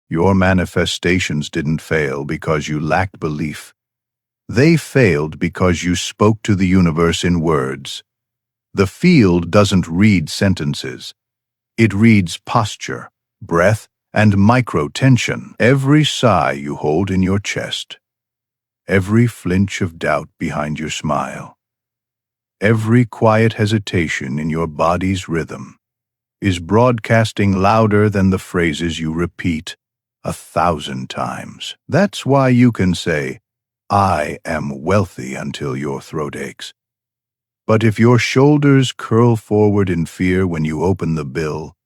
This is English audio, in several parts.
Your manifestations didn't fail because you lacked belief. They failed because you spoke to the universe in words. The field doesn't read sentences. It reads posture, breath, and micro-tension. Every sigh you hold in your chest, every flinch of doubt behind your smile, every quiet hesitation in your body's rhythm is broadcasting louder than the phrases you repeat 1,000 times. That's why you can say, "I am wealthy," until your throat aches. But if your shoulders curl forward in fear when you open the bill,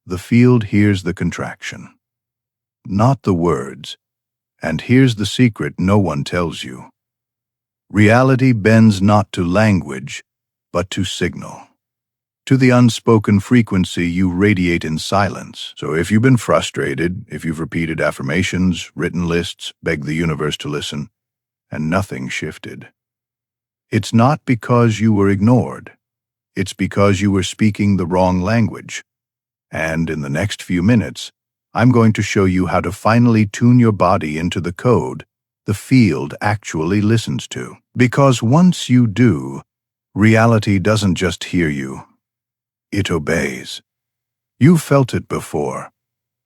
the field hears the contraction, not the words. And here's the secret no one tells you. Reality bends not to language, but to signal, to the unspoken frequency you radiate in silence. So if you've been frustrated, if you've repeated affirmations, written lists, begged the universe to listen, and nothing shifted, it's not because you were ignored. It's because you were speaking the wrong language. And in the next few minutes, I'm going to show you how to finally tune your body into the code the field actually listens to. Because once you do, reality doesn't just hear you, it obeys. You've felt it before.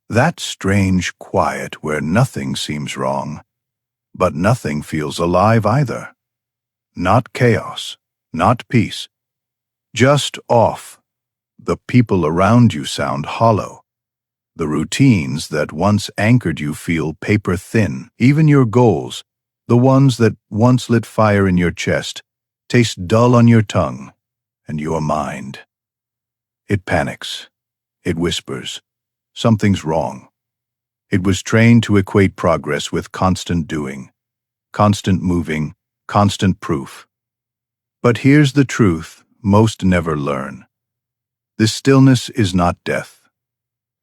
That strange quiet where nothing seems wrong, but nothing feels alive either. Not chaos, not peace, just off. The people around you sound hollow. The routines that once anchored you feel paper thin. Even your goals, the ones that once lit fire in your chest, taste dull on your tongue and your mind. It panics. It whispers. Something's wrong. It was trained to equate progress with constant doing, constant moving, constant proof. But here's the truth most never learn. This stillness is not death.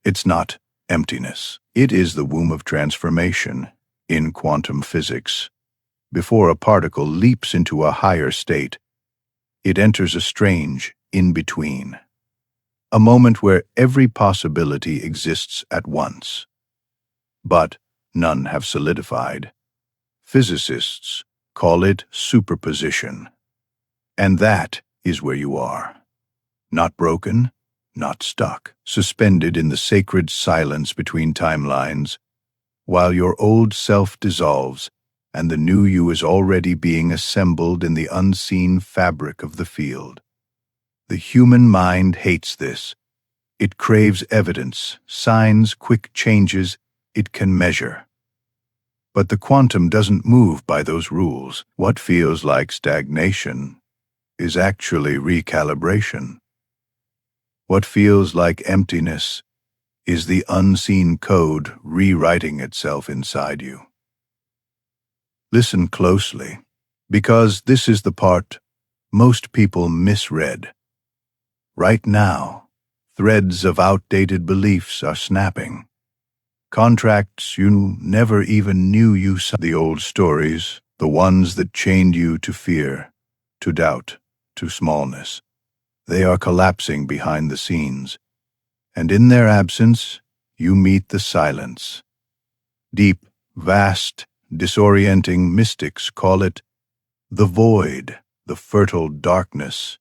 It's not emptiness. It is the womb of transformation in quantum physics. Before a particle leaps into a higher state, it enters a strange in-between, a moment where every possibility exists at once. But none have solidified. Physicists call it superposition. And that is where you are. Not broken, not stuck, suspended in the sacred silence between timelines, while your old self dissolves and the new you is already being assembled in the unseen fabric of the field. The human mind hates this. It craves evidence, signs, quick changes it can measure. But the quantum doesn't move by those rules. What feels like stagnation is actually recalibration. What feels like emptiness is the unseen code rewriting itself inside you. Listen closely, because this is the part most people misread. Right now, threads of outdated beliefs are snapping. Contracts you never even knew you signed. The old stories, the ones that chained you to fear, to doubt, to smallness. They are collapsing behind the scenes, and in their absence, you meet the silence. Deep, vast, disorienting mystics call it the void, the fertile darkness,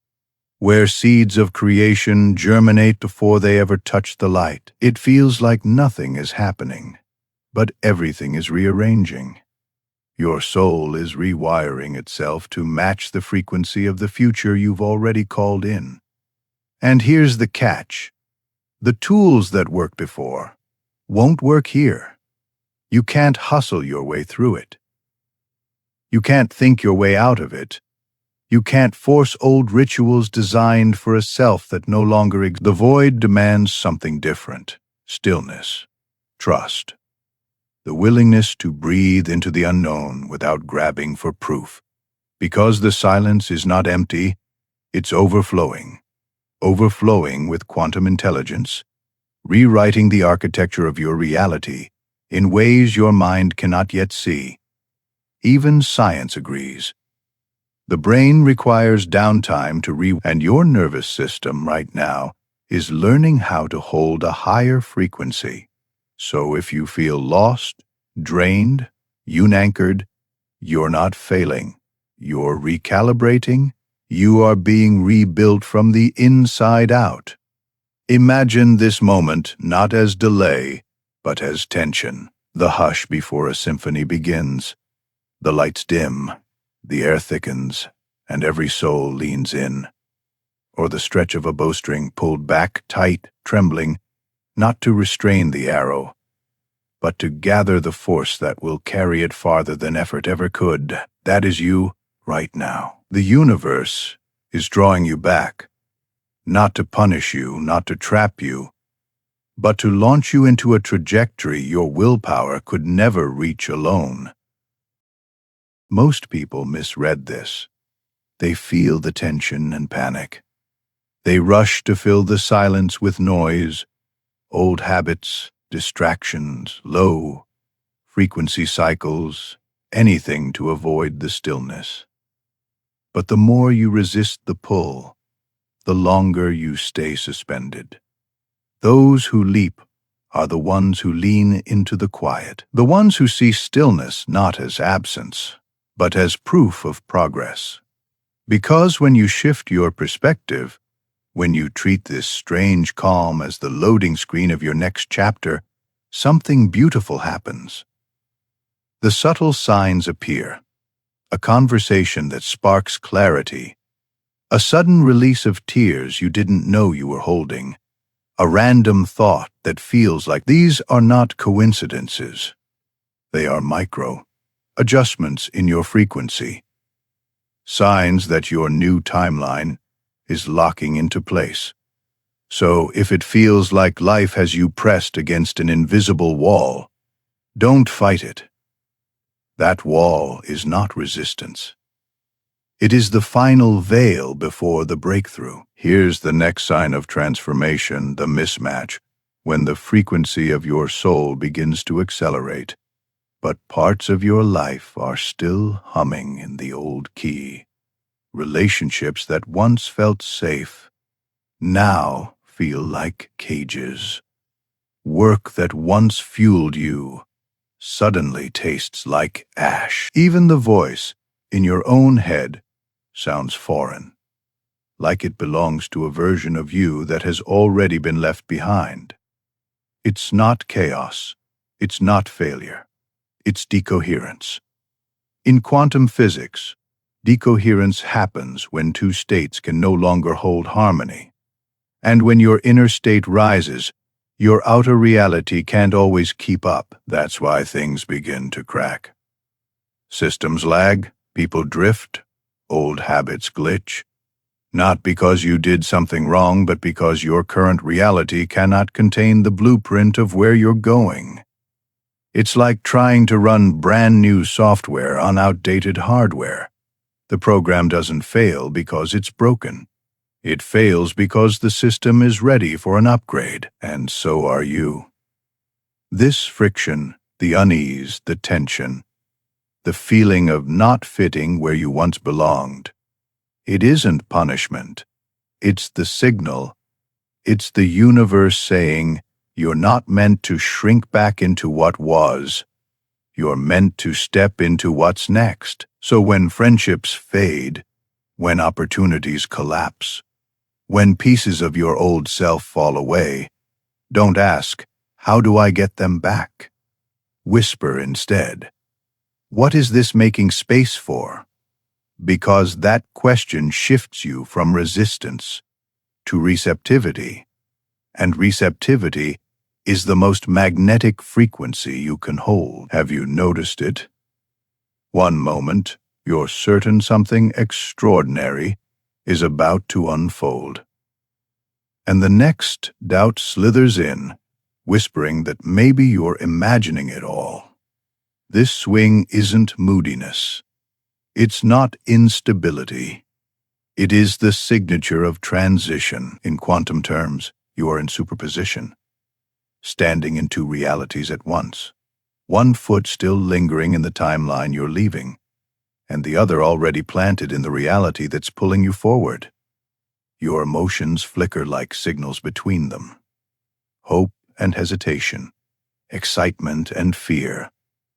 where seeds of creation germinate before they ever touch the light. It feels like nothing is happening, but everything is rearranging. Your soul is rewiring itself to match the frequency of the future you've already called in. And here's the catch. The tools that worked before won't work here. You can't hustle your way through it. You can't think your way out of it. You can't force old rituals designed for a self that no longer exists. The void demands something different. Stillness, trust, the willingness to breathe into the unknown without grabbing for proof. Because the silence is not empty, it's overflowing with quantum intelligence, rewriting the architecture of your reality in ways your mind cannot yet see. Even science agrees. The brain requires downtime to and your nervous system right now is learning how to hold a higher frequency So if you feel lost, drained, unanchored, you're not failing. You're recalibrating. You are being rebuilt from the inside out. Imagine this moment not as delay, but as tension. The hush before a symphony begins. The lights dim, the air thickens, and every soul leans in. Or the stretch of a bowstring pulled back tight, trembling, not to restrain the arrow, but to gather the force that will carry it farther than effort ever could. That is you right now. The universe is drawing you back, not to punish you, not to trap you, but to launch you into a trajectory your willpower could never reach alone. Most people misread this. They feel the tension and panic. They rush to fill the silence with noise, old habits, distractions, low frequency cycles, anything to avoid the stillness. But the more you resist the pull, the longer you stay suspended. Those who leap are the ones who lean into the quiet, the ones who see stillness not as absence, but as proof of progress. Because when you shift your perspective, when you treat this strange calm as the loading screen of your next chapter, something beautiful happens. The subtle signs appear, a conversation that sparks clarity, a sudden release of tears you didn't know you were holding, a random thought that feels like these are not coincidences. They are micro adjustments in your frequency, signs that your new timeline is locking into place. So if it feels like life has you pressed against an invisible wall, don't fight it. That wall is not resistance. It is the final veil before the breakthrough. Here's the next sign of transformation, the mismatch, when the frequency of your soul begins to accelerate, but parts of your life are still humming in the old key. Relationships that once felt safe now feel like cages. Work that once fueled you suddenly tastes like ash. Even the voice in your own head sounds foreign, like it belongs to a version of you that has already been left behind. It's not chaos. It's not failure. It's decoherence. In quantum physics, decoherence happens when two states can no longer hold harmony. And when your inner state rises, your outer reality can't always keep up. That's why things begin to crack. Systems lag, people drift, old habits glitch. Not because you did something wrong, but because your current reality cannot contain the blueprint of where you're going. It's like trying to run brand new software on outdated hardware. The program doesn't fail because it's broken. It fails because the system is ready for an upgrade, and so are you. This friction, the unease, the tension, the feeling of not fitting where you once belonged, it isn't punishment. It's the signal. It's the universe saying, you're not meant to shrink back into what was. You're meant to step into what's next. So when friendships fade, when opportunities collapse, when pieces of your old self fall away, don't ask, how do I get them back? Whisper instead, what is this making space for? Because that question shifts you from resistance to receptivity, and receptivity is the most magnetic frequency you can hold. Have you noticed it? One moment, you're certain something extraordinary is about to unfold. And the next, doubt slithers in, whispering that maybe you're imagining it all. This swing isn't moodiness. It's not instability. It is the signature of transition. In quantum terms, you are in superposition, standing in two realities at once. One foot still lingering in the timeline you're leaving, and the other already planted in the reality that's pulling you forward. Your emotions flicker like signals between them. Hope and hesitation, excitement and fear,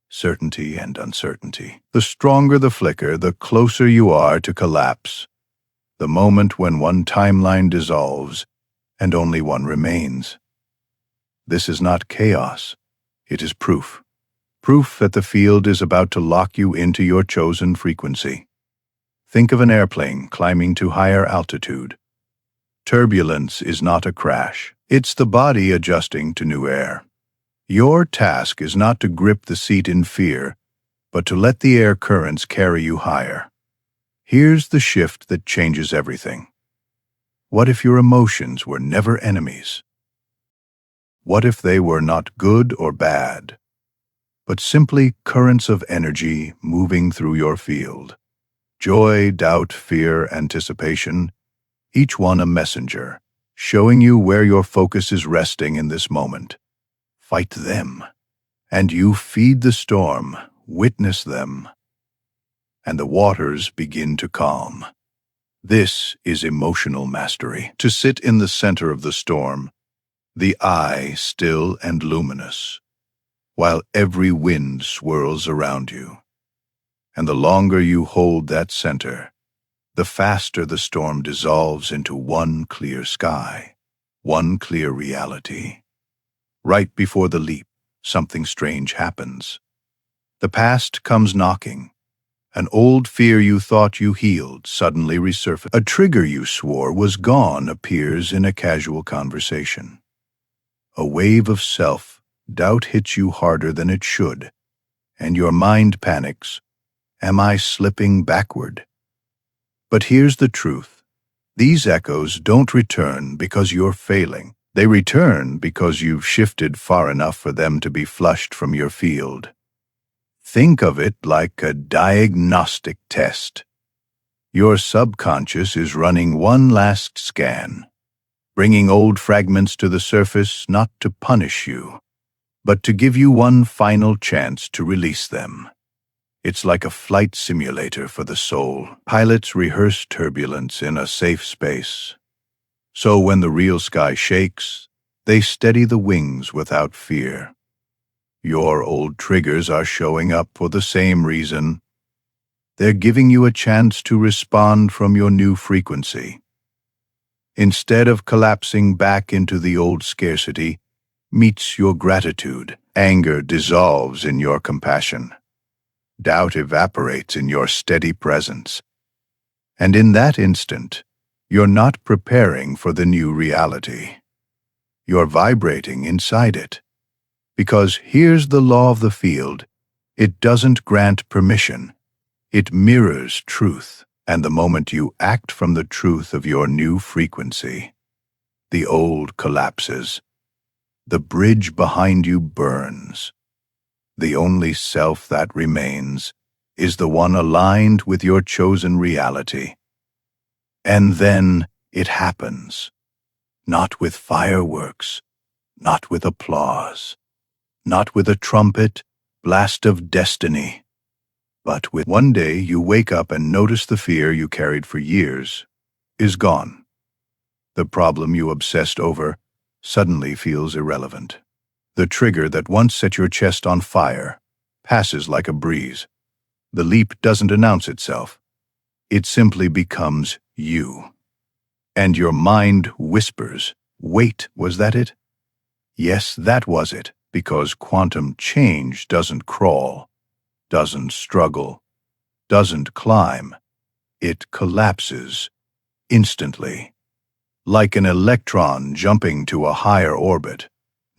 certainty and uncertainty. The stronger the flicker, the closer you are to collapse, the moment when one timeline dissolves and only one remains. This is not chaos, it is proof. Proof that the field is about to lock you into your chosen frequency. Think of an airplane climbing to higher altitude. Turbulence is not a crash. It's the body adjusting to new air. Your task is not to grip the seat in fear, but to let the air currents carry you higher. Here's the shift that changes everything. What if your emotions were never enemies? What if they were not good or bad, but simply currents of energy moving through your field? Joy, doubt, fear, anticipation, each one a messenger, showing you where your focus is resting in this moment. Fight them, and you feed the storm, witness them, and the waters begin to calm. This is emotional mastery. To sit in the center of the storm, the eye still and luminous, while every wind swirls around you. And the longer you hold that center, the faster the storm dissolves into one clear sky, one clear reality. Right before the leap, something strange happens. The past comes knocking. An old fear you thought you healed suddenly resurfaces. A trigger you swore was gone appears in a casual conversation. A wave of self-doubt hits you harder than it should, and your mind panics. Am I slipping backward? But here's the truth. These echoes don't return because you're failing. They return because you've shifted far enough for them to be flushed from your field. Think of it like a diagnostic test. Your subconscious is running one last scan, bringing old fragments to the surface not to punish you, but to give you one final chance to release them. It's like a flight simulator for the soul. Pilots rehearse turbulence in a safe space. So when the real sky shakes, they steady the wings without fear. Your old triggers are showing up for the same reason. They're giving you a chance to respond from your new frequency. Instead of collapsing back into the old scarcity, meets your gratitude. Anger dissolves in your compassion. Doubt evaporates in your steady presence. And in that instant, you're not preparing for the new reality. You're vibrating inside it. Because here's the law of the field. It doesn't grant permission. It mirrors truth. And the moment you act from the truth of your new frequency, the old collapses. The bridge behind you burns. The only self that remains is the one aligned with your chosen reality. And then it happens. Not with fireworks, not with applause, not with a trumpet blast of destiny, but with one day you wake up and notice the fear you carried for years is gone. The problem you obsessed over suddenly feels irrelevant. The trigger that once set your chest on fire passes like a breeze. The leap doesn't announce itself. It simply becomes you. And your mind whispers, "Wait, was that it?" Yes, that was it, because quantum change doesn't crawl, doesn't struggle, doesn't climb. It collapses instantly, like an electron jumping to a higher orbit.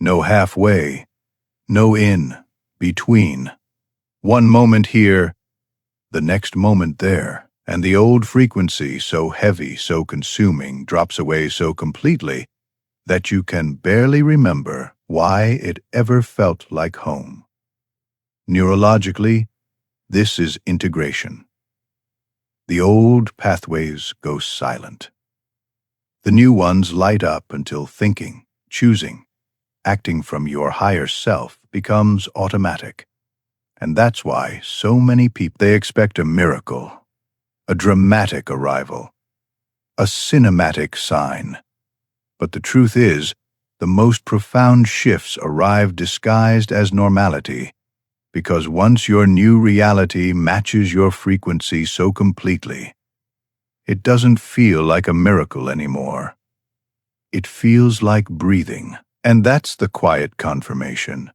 No halfway, no in, between. One moment here, the next moment there, and the old frequency, so heavy, so consuming, drops away so completely that you can barely remember why it ever felt like home. Neurologically, this is integration. The old pathways go silent. The new ones light up until thinking, choosing, acting from your higher self becomes automatic. And that's why so many people, they expect a miracle, a dramatic arrival, a cinematic sign. But the truth is, The most profound shifts arrive disguised as normality, because once your new reality matches your frequency so completely, it doesn't feel like a miracle anymore. It feels like breathing. And that's the quiet confirmation.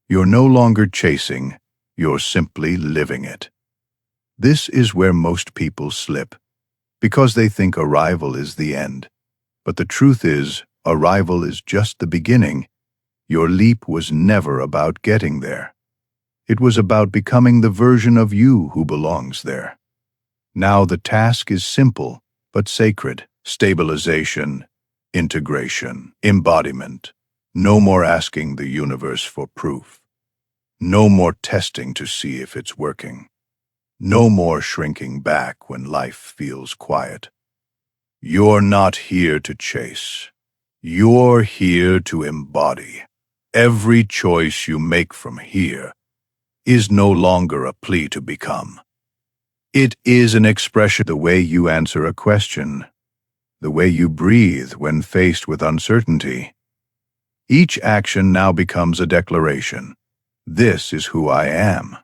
You're no longer chasing, you're simply living it. This is where most people slip, because they think arrival is the end. But the truth is, arrival is just the beginning. Your leap was never about getting there. It was about becoming the version of you who belongs there. Now the task is simple, but sacred. Stabilization, integration, embodiment. No more asking the universe for proof. No more testing to see if it's working. No more shrinking back when life feels quiet. You're not here to chase. You're here to embody. Every choice you make from here is no longer a plea to become. It is an expression of the way you answer a question, the way you breathe when faced with uncertainty. Each action now becomes a declaration. This is who I am.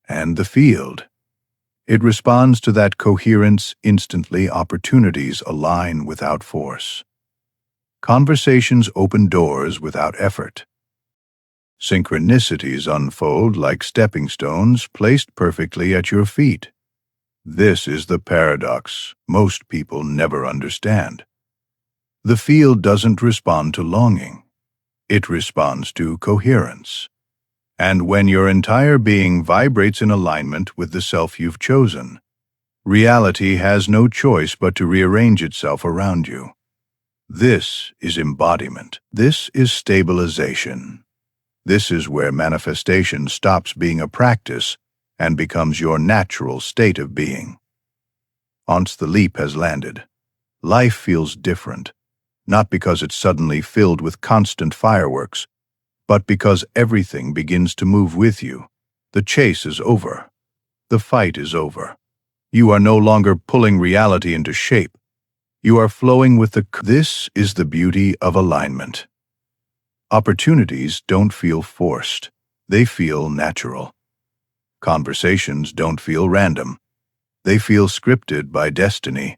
And the field. It responds to that coherence instantly. Opportunities align without force. Conversations open doors without effort. Synchronicities unfold like stepping stones placed perfectly at your feet. This is the paradox most people never understand. The field doesn't respond to longing. It responds to coherence. And when your entire being vibrates in alignment with the self you've chosen, reality has no choice but to rearrange itself around you. This is embodiment. This is stabilization. This is where manifestation stops being a practice and becomes your natural state of being. Once the leap has landed, life feels different, not because it's suddenly filled with constant fireworks, but because everything begins to move with you. The chase is over. The fight is over. You are no longer pulling reality into shape. You are flowing with the... This is the beauty of alignment. Opportunities don't feel forced. They feel natural. Conversations don't feel random. They feel scripted by destiny.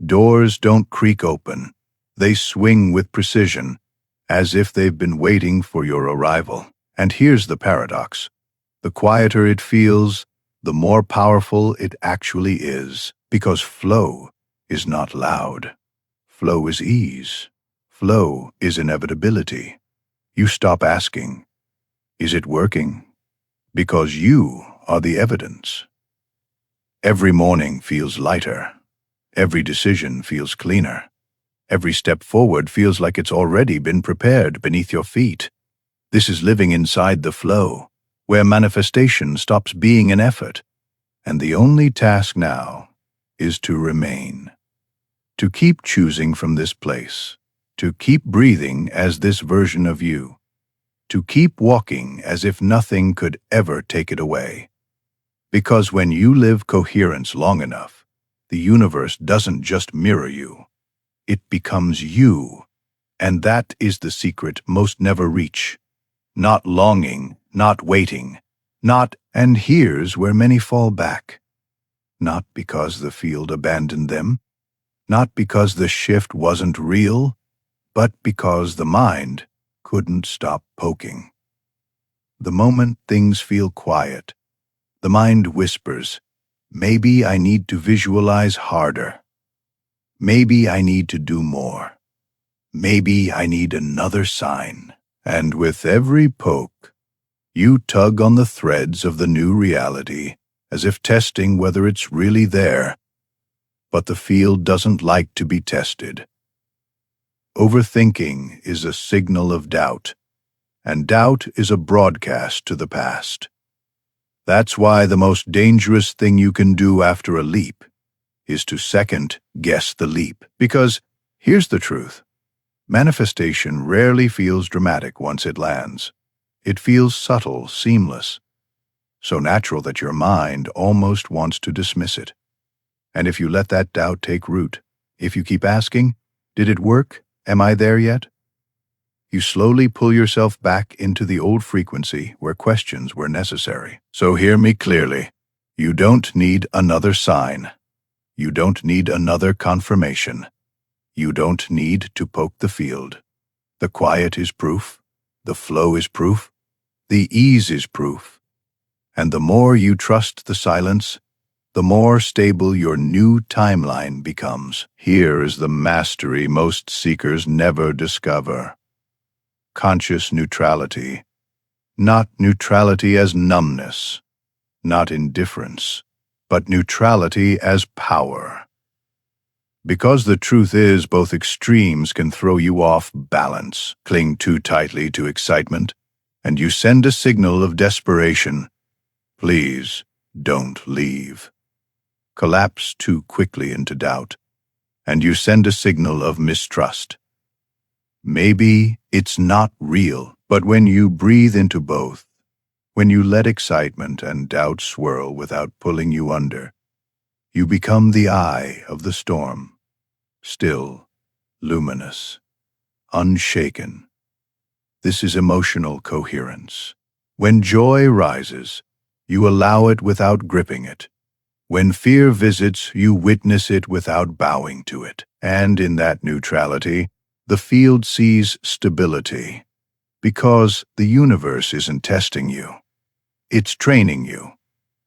Doors don't creak open. They swing with precision, as if they've been waiting for your arrival. And here's the paradox. The quieter it feels, the more powerful it actually is, because flow is not loud. Flow is ease. Flow is inevitability. You stop asking, is it working? Because you are the evidence. Every morning feels lighter. Every decision feels cleaner. Every step forward feels like it's already been prepared beneath your feet. This is living inside the flow, where manifestation stops being an effort, and the only task now is to remain. To keep choosing from this place, to keep breathing as this version of you, to keep walking as if nothing could ever take it away. Because when you live coherence long enough, the universe doesn't just mirror you, it becomes you. And that is the secret most never reach. Not longing, not waiting, not, and here's where many fall back. Not because the field abandoned them, not because the shift wasn't real, but because the mind couldn't stop poking. The moment things feel quiet, the mind whispers, maybe I need to visualize harder. Maybe I need to do more. Maybe I need another sign. And with every poke, you tug on the threads of the new reality, as if testing whether it's really there. But the field doesn't like to be tested. Overthinking is a signal of doubt, and doubt is a broadcast to the past. That's why the most dangerous thing you can do after a leap is to second-guess the leap. Because here's the truth. Manifestation rarely feels dramatic once it lands. It feels subtle, seamless, so natural that your mind almost wants to dismiss it. And if you let that doubt take root, if you keep asking, did it work? Am I there yet? You slowly pull yourself back into the old frequency where questions were necessary. So hear me clearly. You don't need another sign. You don't need another confirmation. You don't need to poke the field. The quiet is proof. The flow is proof. The ease is proof. And the more you trust the silence, the more stable your new timeline becomes. Here is the mastery most seekers never discover. Conscious neutrality. Not neutrality as numbness, not indifference, but neutrality as power. Because the truth is, both extremes can throw you off balance. Cling too tightly to excitement, and you send a signal of desperation. Please, don't leave. Collapse too quickly into doubt, and you send a signal of mistrust. Maybe it's not real, but when you breathe into both, when you let excitement and doubt swirl without pulling you under, you become the eye of the storm, still, luminous, unshaken. This is emotional coherence. When joy rises, you allow it without gripping it. When fear visits, you witness it without bowing to it. And in that neutrality, the field sees stability. Because the universe isn't testing you. It's training you.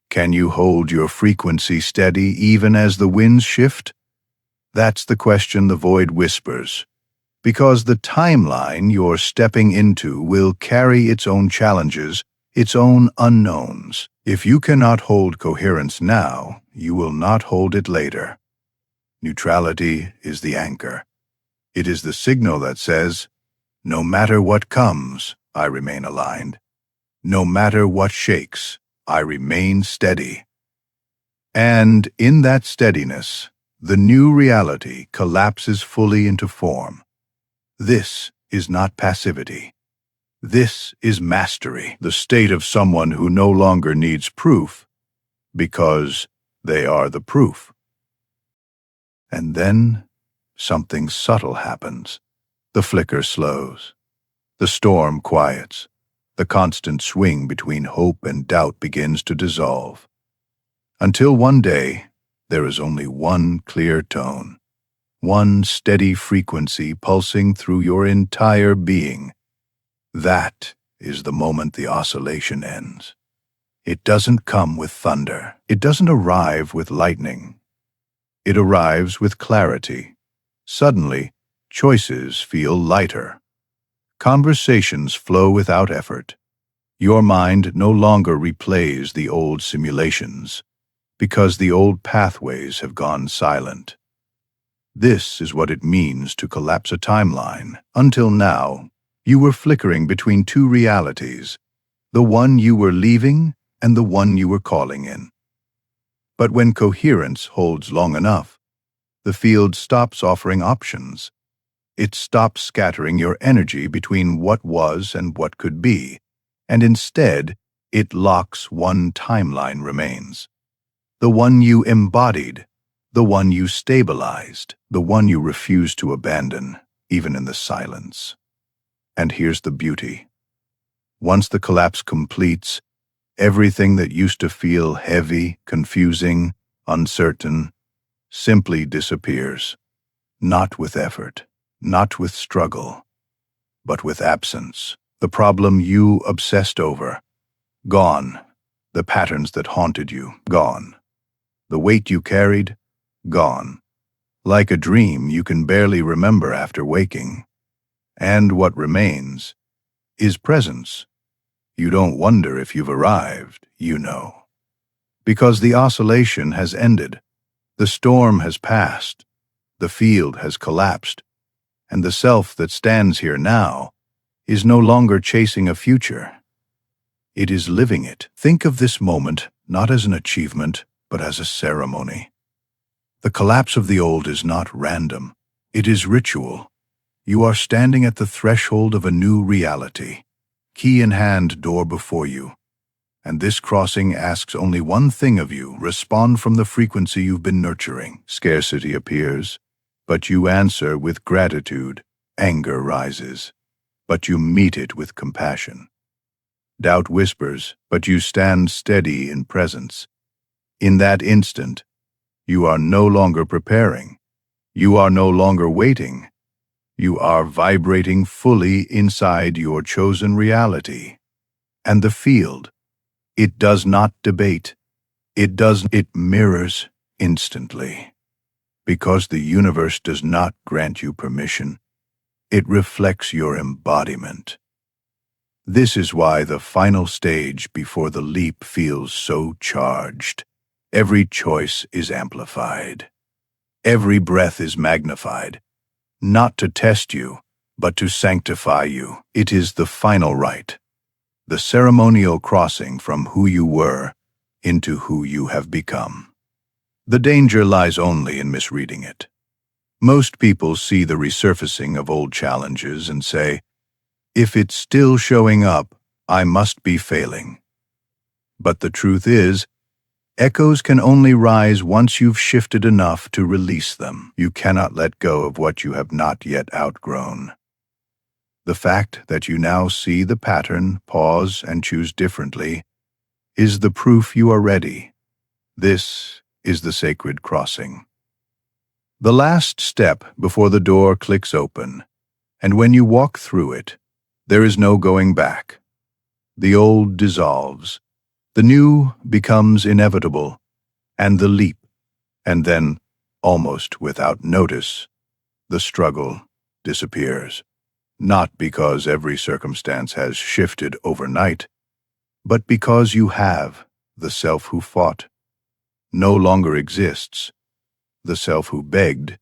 Can you hold your frequency steady even as the winds shift? That's the question the void whispers. Because the timeline you're stepping into will carry its own challenges, its own unknowns. If you cannot hold coherence now, you will not hold it later. Neutrality is the anchor. It is the signal that says, no matter what comes, I remain aligned. No matter what shakes, I remain steady. And in that steadiness, the new reality collapses fully into form. This is not passivity. This is mastery, the state of someone who no longer needs proof, because they are the proof. And then something subtle happens. The flicker slows. The storm quiets. The constant swing between hope and doubt begins to dissolve. Until one day, there is only one clear tone, one steady frequency pulsing through your entire being. That is the moment the oscillation ends. It doesn't come with thunder. It doesn't arrive with lightning. It arrives with clarity. Suddenly, choices feel lighter. Conversations flow without effort. Your mind no longer replays the old simulations, because the old pathways have gone silent. This is what it means to collapse a timeline. Until now, you were flickering between two realities, the one you were leaving and the one you were calling in. But when coherence holds long enough, the field stops offering options. It stops scattering your energy between what was and what could be, and instead, it locks one timeline remains. The one you embodied, the one you stabilized, the one you refused to abandon, even in the silence. And here's the beauty. Once the collapse completes, everything that used to feel heavy, confusing, uncertain, simply disappears. Not with effort, not with struggle, but with absence. The problem you obsessed over, gone. The patterns that haunted you, gone. The weight you carried, gone. Like a dream you can barely remember after waking. And what remains is presence. You don't wonder if you've arrived, you know. Because the oscillation has ended, the storm has passed, the field has collapsed, and the self that stands here now is no longer chasing a future. It is living it. Think of this moment not as an achievement, but as a ceremony. The collapse of the old is not random. It is ritual. You are standing at the threshold of a new reality. Key in hand, door before you. And this crossing asks only one thing of you: respond from the frequency you've been nurturing. Scarcity appears, but you answer with gratitude. Anger rises. but you meet it with compassion. Doubt whispers, but you stand steady in presence. In that instant, you are no longer preparing. You are no longer waiting. You are vibrating fully inside your chosen reality. And the field, it does not debate. It mirrors instantly. Because the universe does not grant you permission, it reflects your embodiment. This is why the final stage before the leap feels so charged. Every choice is amplified. Every breath is magnified, not to test you, but to sanctify you. It is the final rite, the ceremonial crossing from who you were into who you have become. The danger lies only in misreading it. Most people see the resurfacing of old challenges and say, "If it's still showing up, I must be failing." But the truth is, echoes can only rise once you've shifted enough to release them. You cannot let go of what you have not yet outgrown. The fact that you now see the pattern, pause, and choose differently is the proof you are ready. This is the sacred crossing. The last step before the door clicks open, and when you walk through it, there is no going back. The old dissolves, the new becomes inevitable, and the leap, and then, almost without notice, the struggle disappears. Not because every circumstance has shifted overnight, but because you have. The self who fought no longer exists. The self who begged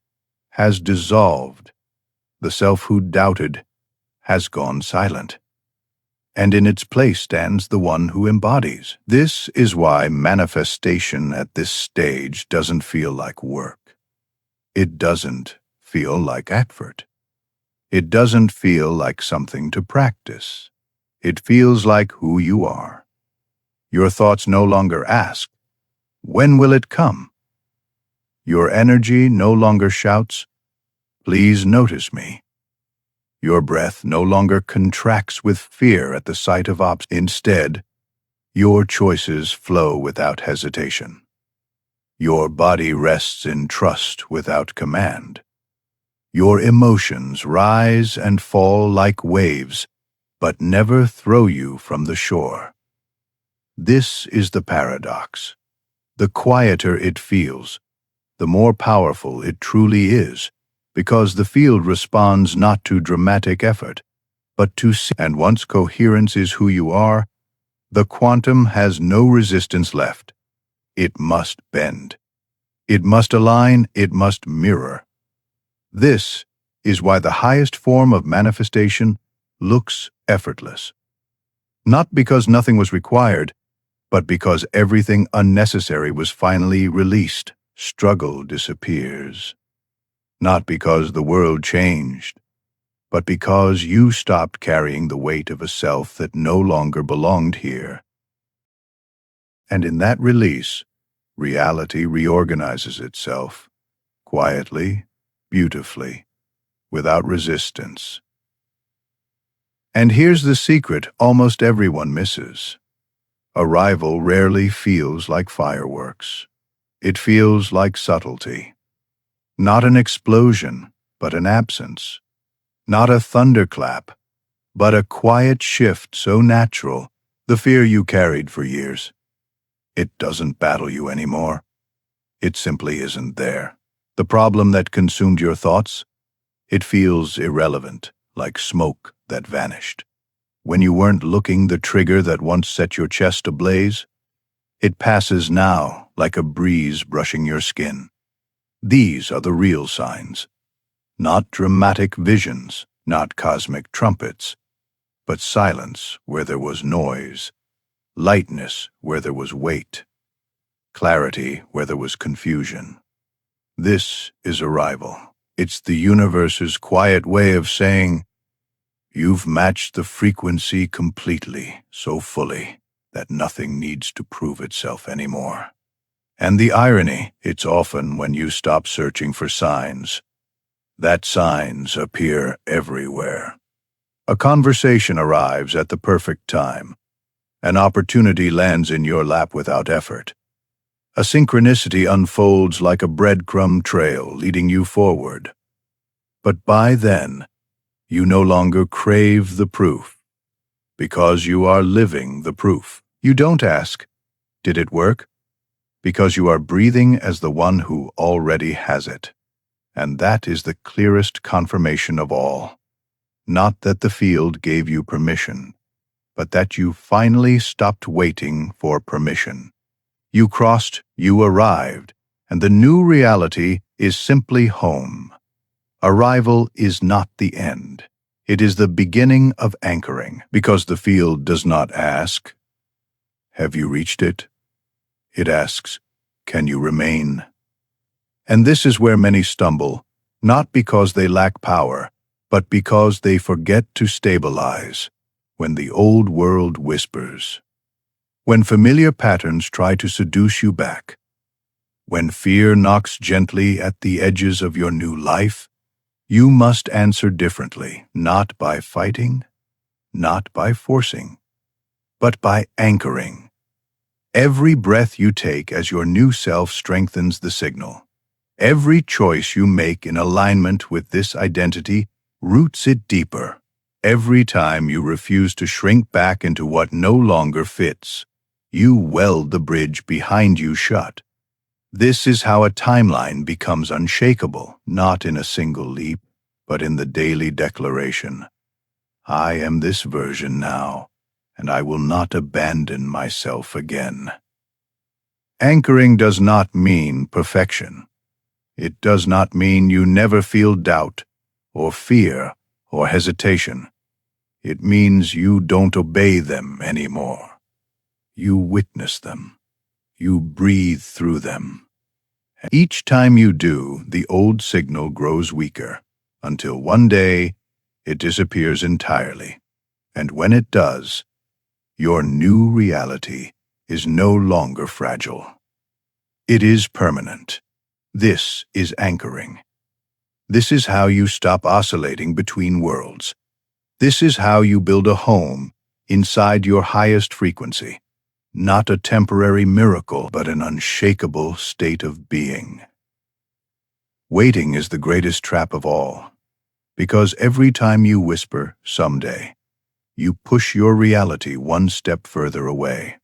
has dissolved. The self who doubted has gone silent. And in its place stands the one who embodies. This is why manifestation at this stage doesn't feel like work. It doesn't feel like effort. It doesn't feel like something to practice. It feels like who you are. Your thoughts no longer ask, "When will it come?" Your energy no longer shouts, "Please notice me." Your breath no longer contracts with fear at the sight of obstacles. Instead, your choices flow without hesitation. Your body rests in trust without command. Your emotions rise and fall like waves, but never throw you from the shore. This is the paradox. The quieter it feels, the more powerful it truly is, because the field responds not to dramatic effort, but to and once coherence is who you are, the quantum has no resistance left. It must bend. It must align, it must mirror. This is why the highest form of manifestation looks effortless. Not because nothing was required, but because everything unnecessary was finally released. Struggle disappears. Not because the world changed, but because you stopped carrying the weight of a self that no longer belonged here. And in that release, reality reorganizes itself, quietly, beautifully, without resistance. And here's the secret almost everyone misses. Arrival rarely feels like fireworks. It feels like subtlety. Not an explosion, but an absence. Not a thunderclap, but a quiet shift so natural, the fear you carried for years. It doesn't battle you anymore. It simply isn't there. The problem that consumed your thoughts, it feels irrelevant, like smoke that vanished. When you weren't looking, the trigger that once set your chest ablaze, it passes now like a breeze brushing your skin. These are the real signs. Not dramatic visions, not cosmic trumpets, but silence where there was noise, lightness where there was weight, clarity where there was confusion. This is arrival. It's the universe's quiet way of saying, "You've matched the frequency completely, so fully, that nothing needs to prove itself anymore." And the irony, it's often when you stop searching for signs, that signs appear everywhere. A conversation arrives at the perfect time. An opportunity lands in your lap without effort. A synchronicity unfolds like a breadcrumb trail leading you forward. But by then, you no longer crave the proof, because you are living the proof. You don't ask, "Did it work?" Because you are breathing as the one who already has it. And that is the clearest confirmation of all. Not that the field gave you permission, but that you finally stopped waiting for permission. You crossed, you arrived, and the new reality is simply home. Arrival is not the end. It is the beginning of anchoring, because the field does not ask, "Have you reached it?" It asks, "Can you remain?" And this is where many stumble, not because they lack power, but because they forget to stabilize when the old world whispers. When familiar patterns try to seduce you back. When fear knocks gently at the edges of your new life, you must answer differently, not by fighting, not by forcing, but by anchoring. Every breath you take as your new self strengthens the signal. Every choice you make in alignment with this identity roots it deeper. Every time you refuse to shrink back into what no longer fits, you weld the bridge behind you shut. This is how a timeline becomes unshakable, not in a single leap, but in the daily declaration. I am this version now, and I will not abandon myself again. Anchoring does not mean perfection. It does not mean you never feel doubt, or fear, or hesitation. It means you don't obey them anymore. You witness them. You breathe through them. Each time you do, the old signal grows weaker, until one day it disappears entirely. And when it does, your new reality is no longer fragile. It is permanent. This is anchoring. This is how you stop oscillating between worlds. This is how you build a home inside your highest frequency. Not a temporary miracle, but an unshakable state of being. Waiting is the greatest trap of all, because every time you whisper, "Someday," you push your reality one step further away.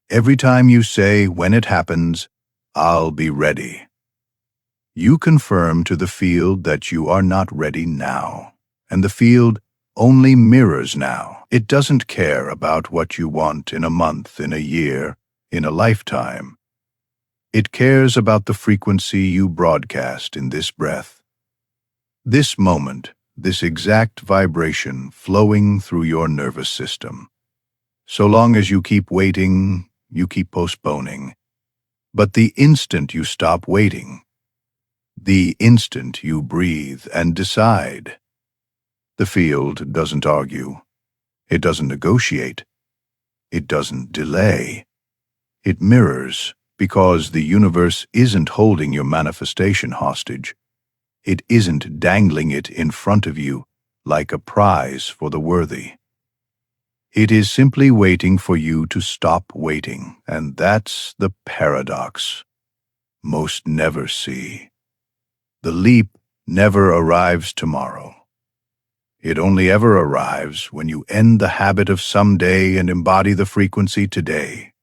Every time you say, "When it happens, I'll be ready," you confirm to the field that you are not ready now, and the field only mirrors now. It doesn't care about what you want in a month, in a year, in a lifetime. It cares about the frequency you broadcast in this breath. This moment, this exact vibration flowing through your nervous system. So long as you keep waiting, you keep postponing. But the instant you stop waiting, the instant you breathe and decide, the field doesn't argue. It doesn't negotiate. It doesn't delay. It mirrors, because the universe isn't holding your manifestation hostage. It isn't dangling it in front of you like a prize for the worthy. It is simply waiting for you to stop waiting, and that's the paradox most never see. The leap never arrives tomorrow. It only ever arrives when you end the habit of someday and embody the frequency today.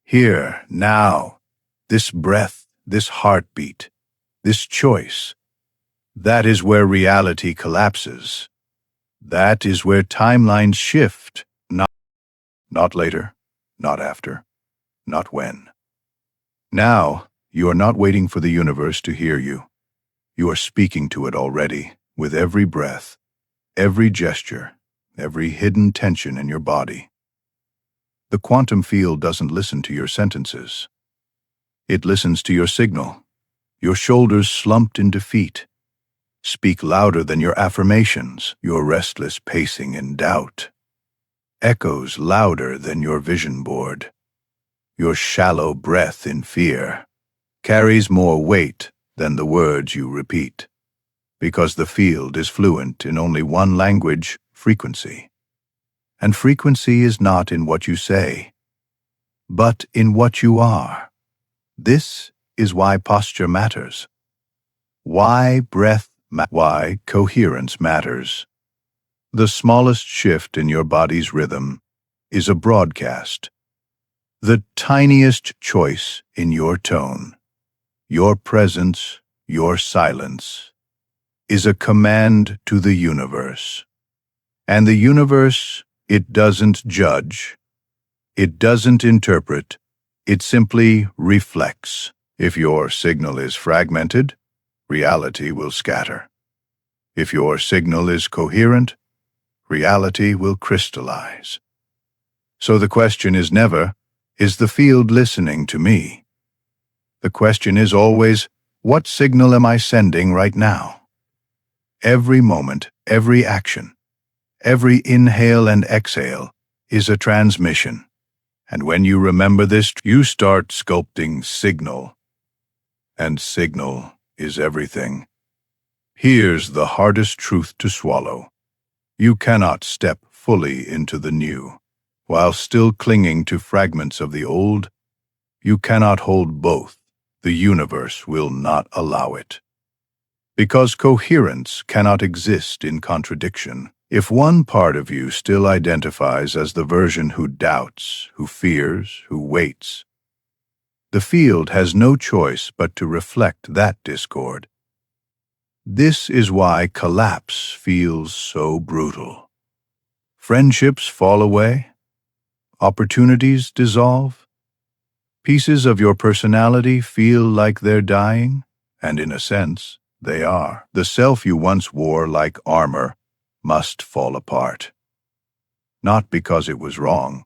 Here, now, this breath, this heartbeat, this choice. That is where reality collapses. That is where timelines shift, not later, not after, not when. Now, you are not waiting for the universe to hear you. You are speaking to it already, with every breath, every gesture, every hidden tension in your body. The quantum field doesn't listen to your sentences. It listens to your signal. Your shoulders slumped in defeat. Speak louder than your affirmations, your restless pacing in doubt. Echoes louder than your vision board. Your shallow breath in fear carries more weight than the words you repeat. Because the field is fluent in only one language, frequency. And frequency is not in what you say, but in what you are. This is why posture matters. Why why coherence matters. The smallest shift in your body's rhythm is a broadcast. The tiniest choice in your tone, your presence, your silence, is a command to the universe. And the universe, it doesn't judge, it doesn't interpret, it simply reflects. If your signal is fragmented, reality will scatter. If your signal is coherent, reality will crystallize. So the question is never, is the field listening to me? The question is always, what signal am I sending right now? Every moment, every action, every inhale and exhale is a transmission. And when you remember this, you start sculpting signal. And signal is everything. Here's the hardest truth to swallow. You cannot step fully into the new. While still clinging to fragments of the old, you cannot hold both. The universe will not allow it. Because coherence cannot exist in contradiction. If one part of you still identifies as the version who doubts, who fears, who waits, the field has no choice but to reflect that discord. This is why collapse feels so brutal. Friendships fall away, opportunities dissolve, pieces of your personality feel like they're dying, and in a sense, they are. The self you once wore like armor must fall apart. Not because it was wrong,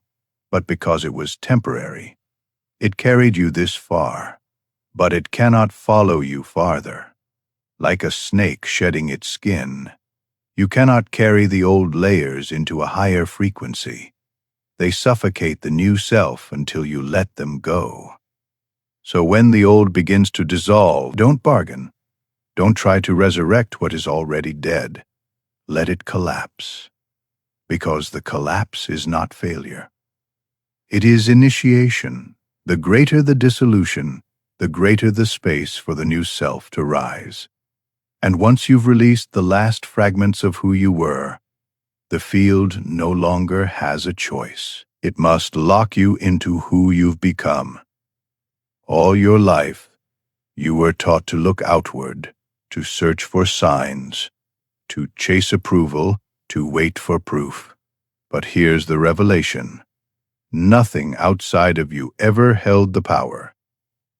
but because it was temporary. It carried you this far, but it cannot follow you farther. Like a snake shedding its skin, you cannot carry the old layers into a higher frequency. They suffocate the new self until you let them go. So when the old begins to dissolve, don't bargain. Don't try to resurrect what is already dead. Let it collapse. Because the collapse is not failure. It is initiation. The greater the dissolution, the greater the space for the new self to rise. And once you've released the last fragments of who you were, the field no longer has a choice. It must lock you into who you've become. All your life, you were taught to look outward, to search for signs, to chase approval, to wait for proof. But here's the revelation. Nothing outside of you ever held the power.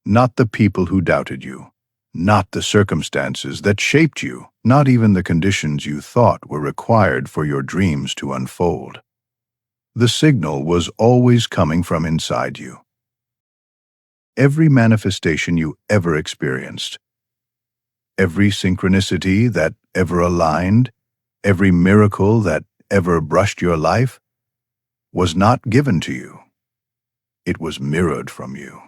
Not the people who doubted you. Not the circumstances that shaped you. Not even the conditions you thought were required for your dreams to unfold. The signal was always coming from inside you. Every manifestation you ever experienced, every synchronicity that ever aligned, every miracle that ever brushed your life, was not given to you. It was mirrored from you.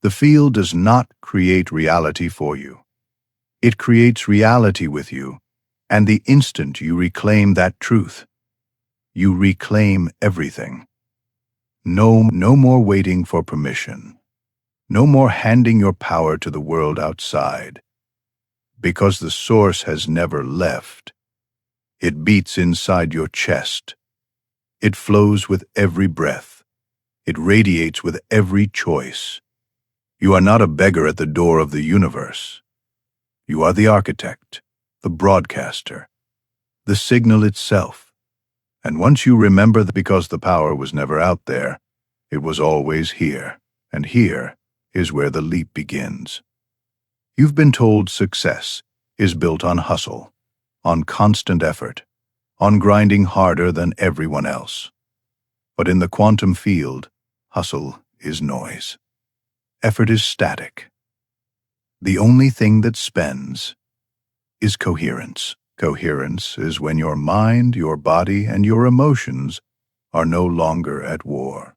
The field does not create reality for you. It creates reality with you, and the instant you reclaim that truth, you reclaim everything. No more waiting for permission. No more handing your power to the world outside. Because the source has never left. It beats inside your chest. It flows with every breath. It radiates with every choice. You are not a beggar at the door of the universe. You are the architect, the broadcaster, the signal itself. And once you remember that, because the power was never out there, it was always here, and here is where the leap begins. You've been told success is built on hustle, on constant effort, on grinding harder than everyone else. But in the quantum field, hustle is noise. Effort is static. The only thing that spends is coherence. Coherence is when your mind, your body, and your emotions are no longer at war.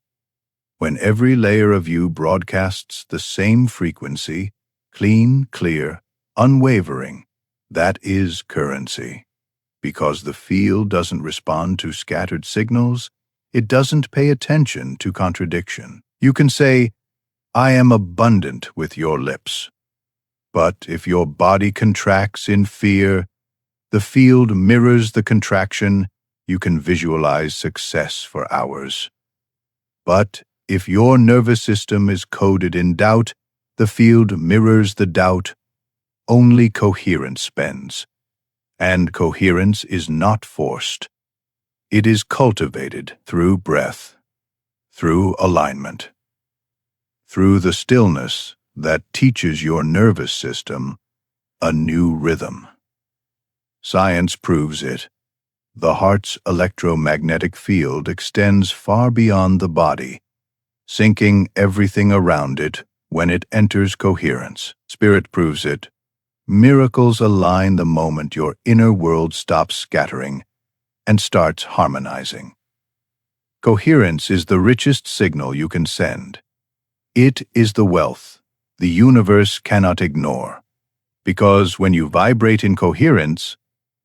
When every layer of you broadcasts the same frequency, clean, clear, unwavering, That is currency. Because the field doesn't respond to scattered signals, it doesn't pay attention to contradiction. You can say, "I am abundant," with your lips. But if your body contracts in fear, the field mirrors the contraction. You can visualize success for hours. But if your nervous system is coded in doubt, the field mirrors the doubt. Only coherence spends. And coherence is not forced. It is cultivated through breath, through alignment, through the stillness that teaches your nervous system a new rhythm. Science proves it. The heart's electromagnetic field extends far beyond the body, syncing everything around it when it enters coherence. Spirit proves it. Miracles align the moment your inner world stops scattering and starts harmonizing. Coherence is the richest signal you can send. It is the wealth the universe cannot ignore. Because when you vibrate in coherence,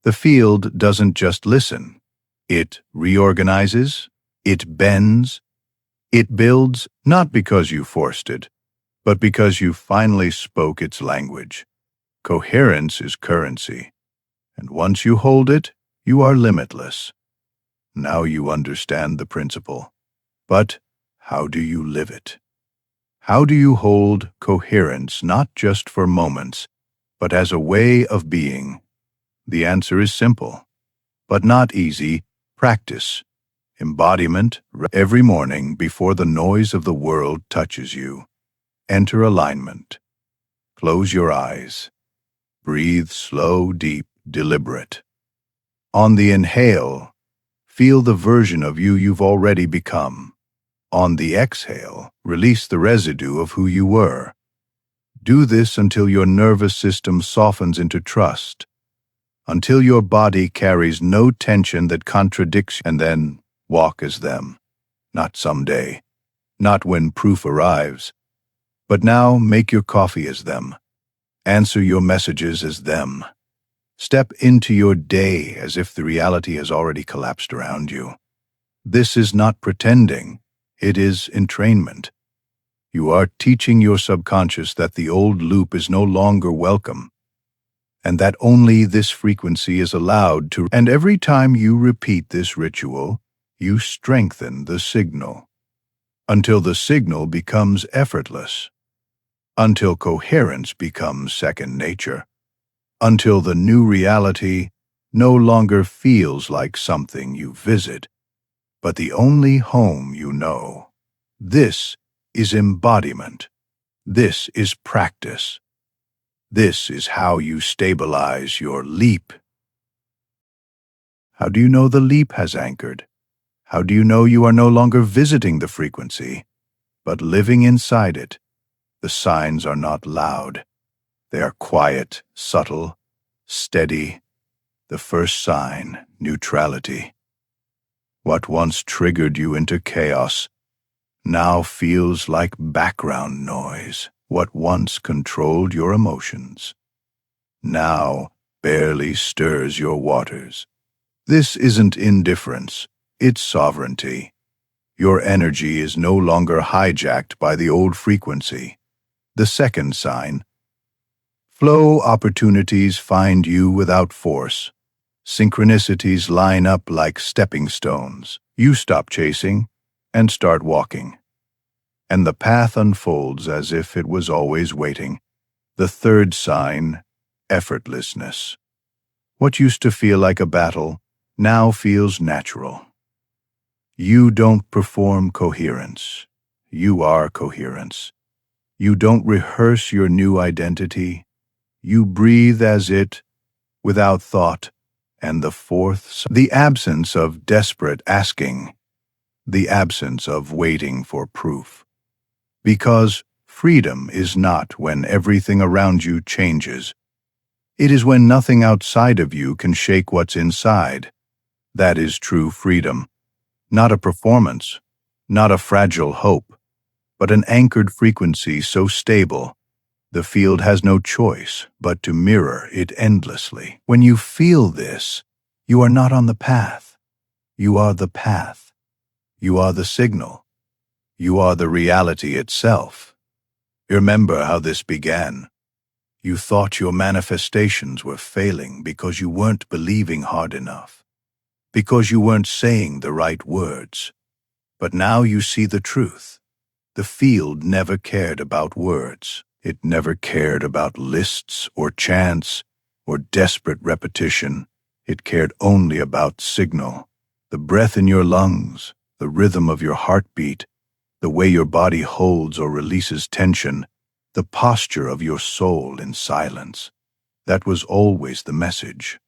the field doesn't just listen. It reorganizes, it bends, it builds, not because you forced it, but because you finally spoke its language. Coherence is currency, and once you hold it, you are limitless. Now you understand the principle. But how do you live it? How do you hold coherence not just for moments, but as a way of being? The answer is simple, but not easy. Practice. Embodiment. Every morning before the noise of the world touches you, enter alignment. Close your eyes. Breathe slow, deep, deliberate. On the inhale, feel the version of you you've already become. On the exhale, release the residue of who you were. Do this until your nervous system softens into trust, until your body carries no tension that contradicts, and then walk as them. Not someday, not when proof arrives, but now make your coffee as them. Answer your messages as them. Step into your day as if the reality has already collapsed around you. This is not pretending, it is entrainment. You are teaching your subconscious that the old loop is no longer welcome, and that only this frequency is allowed to. And every time you repeat this ritual, you strengthen the signal, until the signal becomes effortless, until coherence becomes second nature, until the new reality no longer feels like something you visit, but the only home you know. This is embodiment. This is practice. This is how you stabilize your leap. How do you know the leap has anchored? How do you know you are no longer visiting the frequency, but living inside it? The signs are not loud. They are quiet, subtle, steady. The first sign, neutrality. What once triggered you into chaos now feels like background noise. What once controlled your emotions now barely stirs your waters. This isn't indifference, it's sovereignty. Your energy is no longer hijacked by the old frequency. The second sign, flow opportunities find you without force. Synchronicities line up like stepping stones. You stop chasing and start walking, and the path unfolds as if it was always waiting. The third sign, effortlessness. What used to feel like a battle now feels natural. You don't perform coherence. You are coherence. You don't rehearse your new identity. You breathe as it, without thought. And the fourth, the absence of desperate asking, the absence of waiting for proof. Because freedom is not when everything around you changes. It is when nothing outside of you can shake what's inside. That is true freedom. Not a performance, not a fragile hope, but an anchored frequency so stable The field has no choice but to mirror it endlessly. When you feel this, you are not on the path. You are the path. You are the signal. You are the reality itself. Remember how this began. You thought your manifestations were failing because you weren't believing hard enough, because you weren't saying the right words. But now you see the truth. The field never cared about words. It never cared about lists or chants or desperate repetition. It cared only about signal, the breath in your lungs, the rhythm of your heartbeat, the way your body holds or releases tension, the posture of your soul in silence. That was always the message.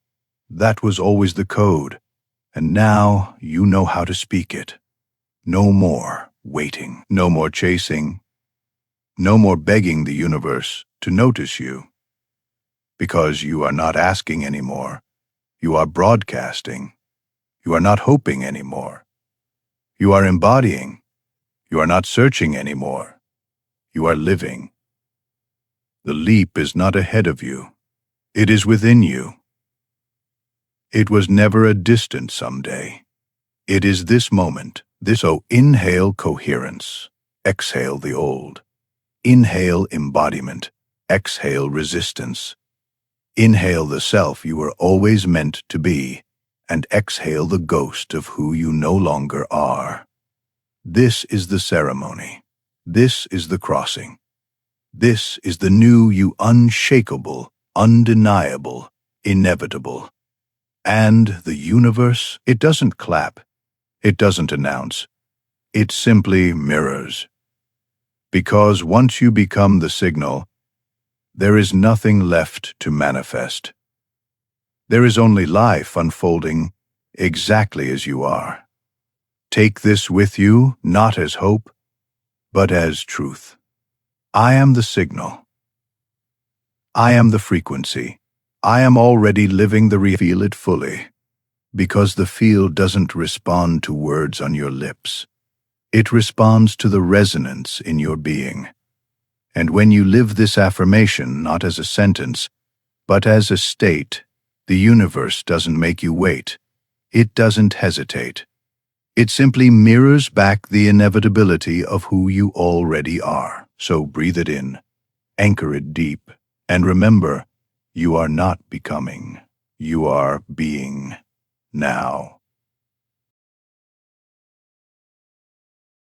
That was always the code. And now you know how to speak it. No more waiting. No more chasing. No more begging the universe to notice you. Because you are not asking anymore. You are broadcasting. You are not hoping anymore. You are embodying. You are not searching anymore. You are living. The leap is not ahead of you. It is within you. It was never a distant someday. It is this moment. So inhale coherence. Exhale the old. Inhale embodiment. Exhale resistance. Inhale the self you were always meant to be, and exhale the ghost of who you no longer are. This is the ceremony. This is the crossing. This is the new you, unshakable, undeniable, inevitable. And the universe, it doesn't clap. It doesn't announce. It simply mirrors. Because once you become the signal, there is nothing left to manifest. There is only life unfolding exactly as you are. Take this with you, not as hope, but as truth. I am the signal. I am the frequency. I am already living the feel it fully, because the field doesn't respond to words on your lips. It responds to the resonance in your being. And when you live this affirmation not as a sentence, but as a state, the universe doesn't make you wait. It doesn't hesitate. It simply mirrors back the inevitability of who you already are. So breathe it in, anchor it deep, and remember, you are not becoming. You are being now.